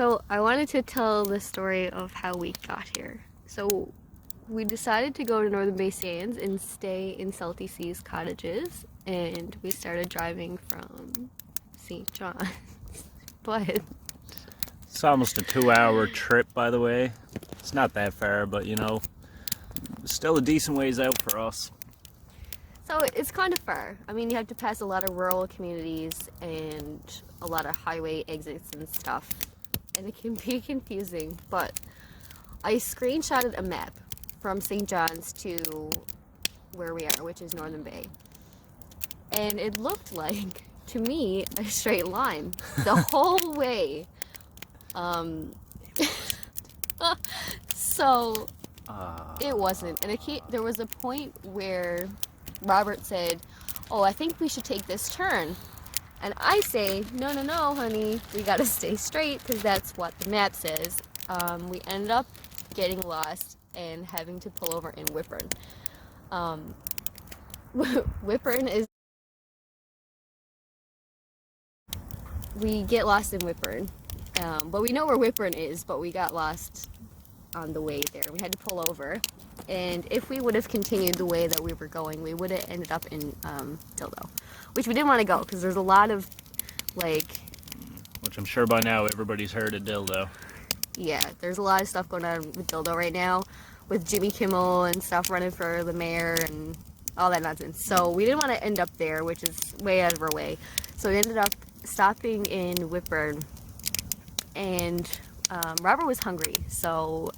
So I wanted to tell the story of how we got here. So we decided to go to Northern Bay Sands and stay in Salty Seas cottages, and we started driving from St. John's. But It's almost a 2-hour trip, by the way. It's not that far, but you know, still a decent ways out for us. so it's kind of far. I mean, you have to pass a lot of rural communities and a lot of highway exits and stuff, and it can be confusing. But I screenshotted a map from St. John's to where we are, which is Northern Bay. And it looked like, to me, a straight line the whole way. Um, so it wasn't. And there was a point where Robert said, "Oh, I think we should take this turn." And I say, "No, no, no, honey. We gotta stay straight because that's what the map says." We ended up getting lost and having to pull over in Whitburn. Whitburn is... We get lost in Whitburn. But we know where Whitburn is, but we got lost on the way there. We had to pull over. And if we would have continued the way that we were going, we would have ended up in Dildo, which we didn't want to go because there's a lot of, like... Which I'm sure by now everybody's heard of Dildo. Yeah, there's a lot of stuff going on with Dildo right now, with Jimmy Kimmel and stuff running for the mayor and all that nonsense. So we didn't want to end up there, which is way out of our way. So we ended up stopping in Whitburn, and Robert was hungry, so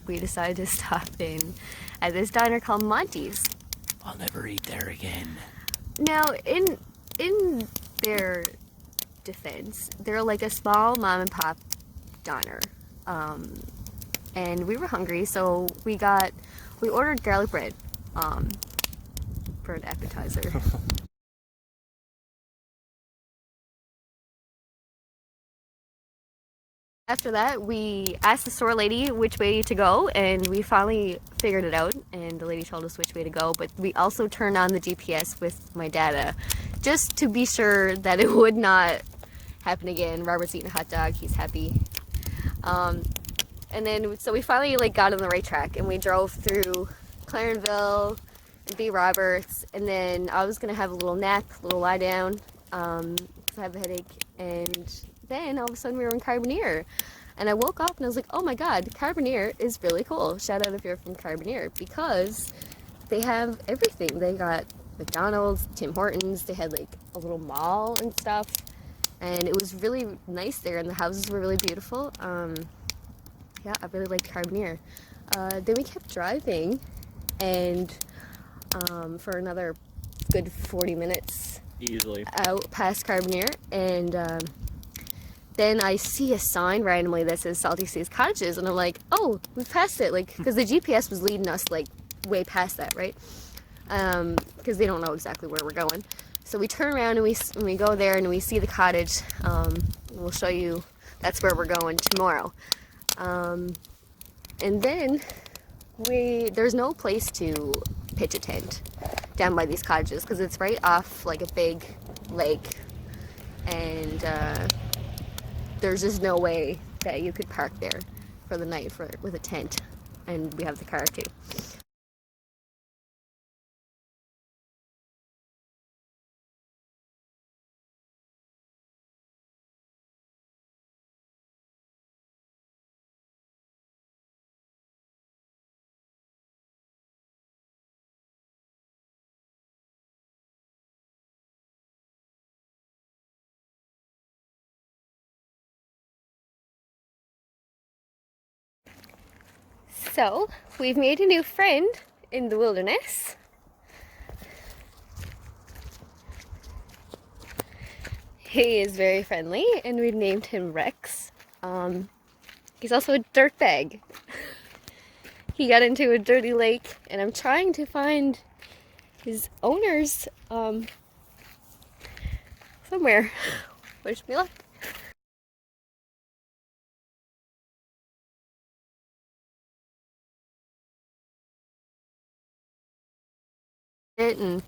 we decided to stop in at this diner called Monty's. I'll never eat there again. Now, in their defense, they're like a small mom and pop diner, and we were hungry, so we ordered garlic bread for an appetizer. After that, we asked the store lady which way to go, and we finally figured it out, and the lady told us which way to go, but we also turned on the GPS with my data, just to be sure that it would not happen again. Robert's eating a hot dog, he's happy. And then, so we finally got on the right track, and we drove through Clarenville and B. Roberts, and then I was going to have a little nap, a little lie down, because I have a headache, and then all of a sudden we were in Carbonear, and I woke up and I was like, oh my god, Carbonear is really cool. Shout out if you're from Carbonear, because they have everything. They got McDonald's, Tim Hortons, they had a little mall and stuff, and it was really nice there, and the houses were really beautiful. Yeah, I really liked Carbonear. Then we kept driving, and for another good 40 minutes Easily. out past Carbonear, and then I see a sign randomly that says Salty Seas Cottages, and I'm like, oh, we passed it, because the GPS was leading us way past that, right? Because they don't know exactly where we're going. So we turn around and we go there and we see the cottage. We'll show you that's where we're going tomorrow. And then there's no place to pitch a tent down by these cottages because it's right off a big lake, and there's just no way that you could park there for the night with a tent, and we have the car too. So, we've made a new friend in the wilderness. He is very friendly, and we've named him Rex. He's also a dirtbag. He got into a dirty lake, and I'm trying to find his owners somewhere. Wish me luck. And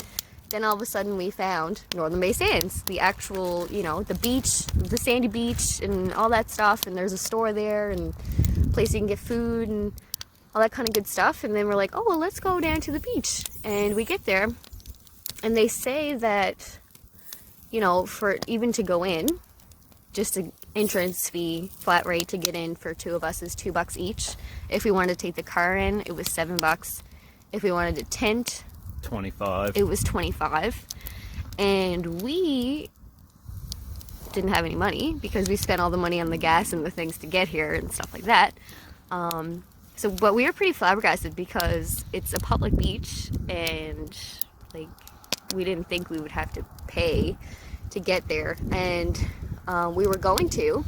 then all of a sudden we found Northern Bay Sands, the actual, you know, the beach, the sandy beach and all that stuff, and there's a store there and a place you can get food and all that kind of good stuff. And then we're like, oh, well, let's go down to the beach. And we get there, and they say that, you know, for even to go in, just an entrance fee, flat rate to get in for two of us is $2 each. If we wanted to take the car in, it was $7. If we wanted to tent, 25. it was 25. And we didn't have any money because we spent all the money on the gas and the things to get here and stuff like that. But we were pretty flabbergasted because it's a public beach, and like we didn't think we would have to pay to get there. And we were going to,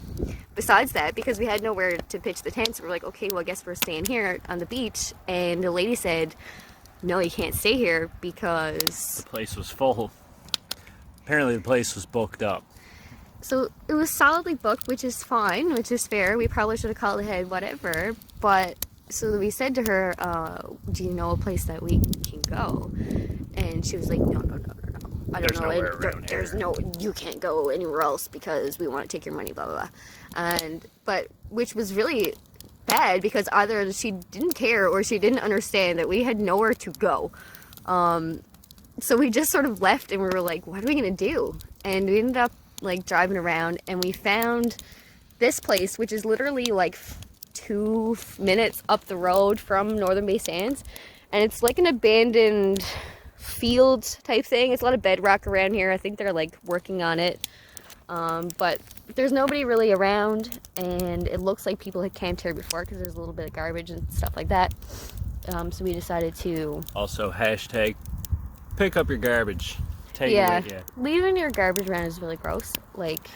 besides that, because we had nowhere to pitch the tents, we were like, okay, well, I guess we're staying here on the beach. And the lady said, no, you can't stay here because The place was full. Apparently the place was booked up. so it was solidly booked, which is fine, which is fair. We probably should have called ahead, whatever. But so we said to her, do you know a place that we can go? And she was like, no. I don't There's know. nowhere around There's here. no, you can't go anywhere else because we want to take your money, blah, blah, blah. But which was really bad because either she didn't care or she didn't understand that we had nowhere to go. So we just sort of left, and we were like, what are we going to do? And we ended up like driving around, and we found this place, which is literally like 2 minutes up the road from Northern Bay Sands. And it's like an abandoned field type thing. It's a lot of bedrock around here. I think they're like working on it. But there's nobody really around, and it looks like people had camped here before because there's a little bit of garbage and stuff like that. So we decided to... Also, hashtag pick up your garbage. Take Yeah, it with you. leaving your garbage around is really gross. Like,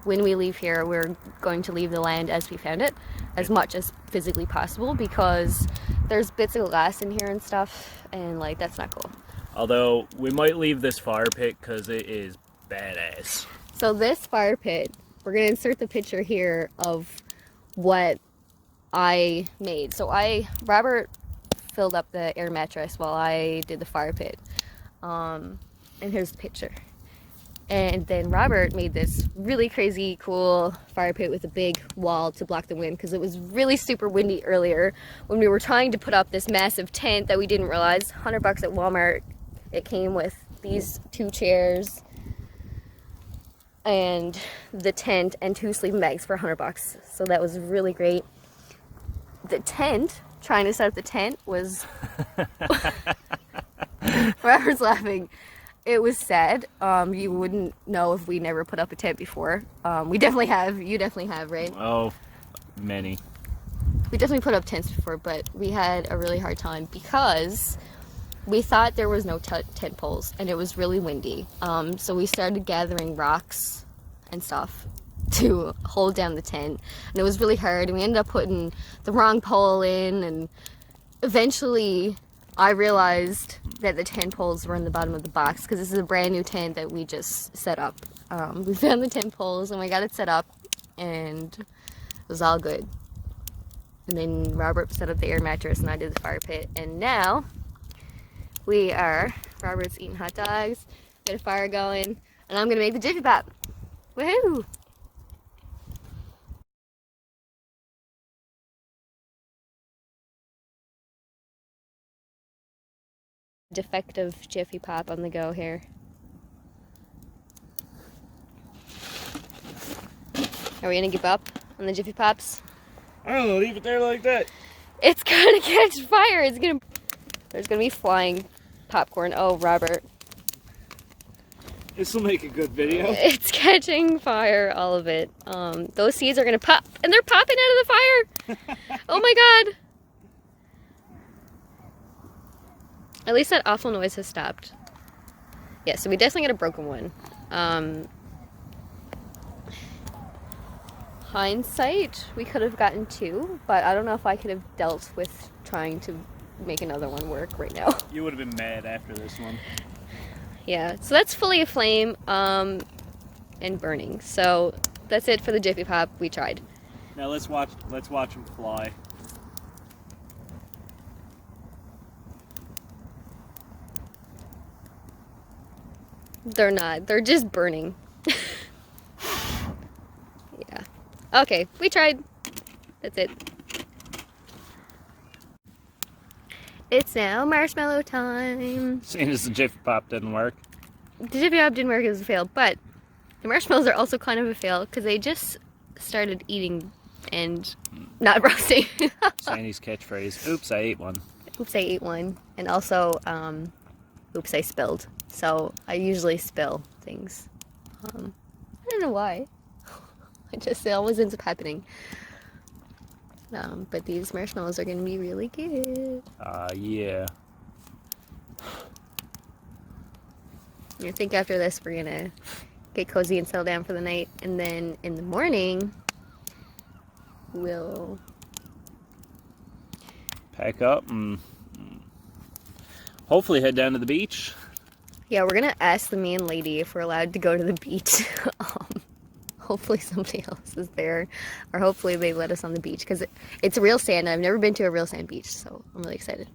when we leave here, we're going to leave the land as we found it, as much as physically possible, because there's bits of glass in here and stuff, and like, that's not cool. Although, we might leave this fire pit because it is badass. So this fire pit, we're going to insert the picture here of what I made. So Robert filled up the air mattress while I did the fire pit. And here's the picture. And then Robert made this really crazy cool fire pit with a big wall to block the wind because it was really super windy earlier when we were trying to put up this massive tent that we didn't realize. $100 at Walmart. It came with these 2 chairs and the tent and 2 sleeping bags for $100. So that was really great. The tent, trying to set up the tent was... Robert's laughing. It was sad. You wouldn't know if we never put up a tent before. We definitely have. You definitely have, right? Oh, many. We definitely put up tents before, but we had a really hard time because we thought there was no tent poles and it was really windy. So we started gathering rocks and stuff to hold down the tent, and it was really hard. And we ended up putting the wrong pole in, and eventually I realized that the tent poles were in the bottom of the box because this is a brand new tent that we just set up. We found the tent poles and we got it set up, and it was all good. And then Robert set up the air mattress and I did the fire pit, and now Robert's eating hot dogs, got a fire going, and I'm gonna make the Jiffy Pop. Woohoo! Defective Jiffy Pop on the go here. Are we gonna give up on the Jiffy Pops? I don't know, leave it there like that. It's gonna catch fire. There's gonna be flying popcorn. Oh, Robert. This will make a good video. It's catching fire, all of it. Those seeds are gonna pop, and they're popping out of the fire. Oh my god. At least that awful noise has stopped. Yeah, so we definitely got a broken one. Hindsight, we could have gotten 2, but I don't know if I could have dealt with trying to make another one work right now. You would have been mad after this one. Yeah, so that's fully aflame and burning. So that's it for the Jiffy Pop. We tried. Now let's watch them fly. They're not. They're just burning. Yeah. Okay, we tried. That's it. It's now marshmallow time. Seeing as the Jiffy Pop didn't work. The Jiffy Pop didn't work, it was a fail, but the marshmallows are also kind of a fail because they just started eating and not roasting. Sandy's catchphrase, oops, I ate one. Oops, I ate one. And also, oops, I spilled. So I usually spill things. I don't know why. It always ends up happening. But these marshmallows are going to be really good. Yeah. I think after this we're going to get cozy and settle down for the night. And then in the morning, we'll Pack up and hopefully head down to the beach. Yeah, we're gonna ask the main lady if we're allowed to go to the beach. Hopefully somebody else is there, or hopefully they let us on the beach because it's real sand. I've never been to a real sand beach, so I'm really excited.